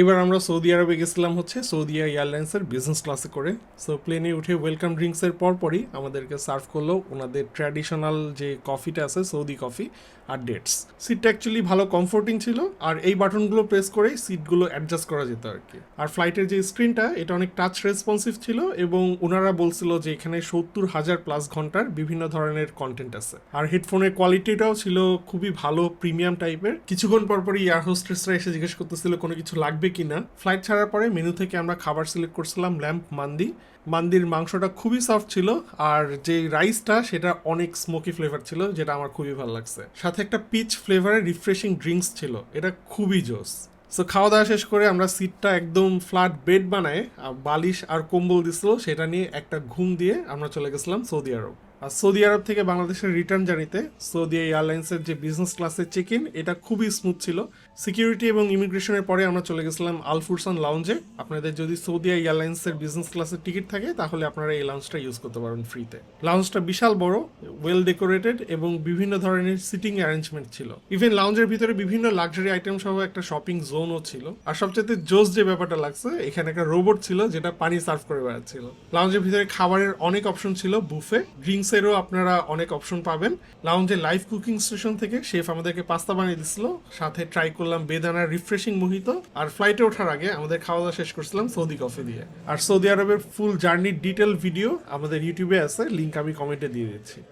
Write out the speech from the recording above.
এবার আমরা সৌদি আরবে গেছিলাম হচ্ছে সৌদি এয়ারলাইন্সের বিজনেস ক্লাসে করে। সো প্লেনে উঠে ওয়েলকাম ড্রিঙ্কসের পরপরই আমাদেরকে সার্ভ করলো ওনাদের ট্র্যাডিশনাল যে কফিটা আছে সৌদি কফি আর ডেটস। সিটটা অ্যাকচুয়ালি ভালো কমফোর্টিং ছিল, আর এই বাটনগুলো প্রেস করে সিটগুলো অ্যাডজাস্ট করা যেত আর কি। আর ফ্লাইটের যে স্ক্রিনটা এটা অনেক টাচ রেসপন্সিভ ছিল, এবং ওনারা বলছিল যে এখানে 70,000 প্লাস ঘন্টার বিভিন্ন ধরনের কন্টেন্ট আছে। আর হেডফোনের কোয়ালিটিটাও ছিল খুবই ভালো, প্রিমিয়াম টাইপের। কিছুক্ষণ পরপরই এয়ার হোস্টেসরা এসে জিজ্ঞেস করতেছিল কোনো কিছু লাগবে কিনা। ফ্লাইট ছাড়ার পরে মেনু থেকে আমরা খাবার সিলেক্ট করছিলাম ল্যাম্প মান্দি। মান্দির মাংসটা খুবই সফট ছিল, আর যে রাইসটা সেটা অনেক স্মোকি ফ্লেভার ছিল, যেটা আমার খুবই ভালো লাগছে। সাথে একটা পিচ ফ্লেভারের রিফ্রেশিং ড্রিঙ্কস ছিল, এটা খুবই জোস। সো খাওয়া দাওয়া শেষ করে আমরা সিটটা একদম ফ্ল্যাট বেড বানায় বালিশ আর কম্বল দিছিল, সেটা নিয়ে একটা ঘুম দিয়ে আমরা চলে গেছিলাম সৌদি আরব। আর সৌদি আরব থেকে বাংলাদেশের রিটার্ন জার্নিতে সৌদি এয়ারলাইন্সের যে বিজনেস ক্লাসের চেক ইন এটা খুবই স্মুথ ছিল। সিকিউরিটি এবং ইমিগ্রেশনের পরে আমরা চলে গেছিলাম আল ফুরসান লাউঞ্জে। আপনাদের যদি সৌদি এয়ারলাইন্সের বিজনেস ক্লাসের টিকিট থাকে তাহলে আপনারা এই লাউঞ্জটা ইউজ করতে পারেন ফ্রিতে। লাউঞ্জটা বিশাল বড়, ওয়েল ডেকোরেটেড এবং বিভিন্ন ধরনের সিটিং অ্যারেঞ্জমেন্ট ছিল। ইভেন লাউঞ্জের ভিতরে বিভিন্ন লাক্সারি আইটেম সহ একটা শপিং জোনও ছিল। আর সবচেয়ে জোস যে ব্যাপারটা লাগছে, এখানে একটা রোবট ছিল যেটা পানি সার্ভ করে বেড়াচ্ছিল। লাউঞ্জের ভিতরে খাবারের অনেক অপশন ছিল, বুফে ড্রিঙ্কসেরও আপনারা অনেক অপশন পাবেন। লাউঞ্জে লাইভ কুকিং স্টেশন থেকে শেফ আমাদেরকে পাস্তা বানিয়ে দিছিল, সাথে ট্রাই করলাম বেদানার রিফ্রেশিং মোহিতো। আর ফ্লাইটে ওঠার আগে আমাদের খাওয়া দাওয়া শেষ করছিলাম সৌদি কফি দিয়ে। আর সৌদি আরবের ফুল জার্নির ডিটেল ভিডিও আমাদের ইউটিউবে আছে, লিঙ্ক আমি কমেন্টে দিয়ে দিচ্ছি।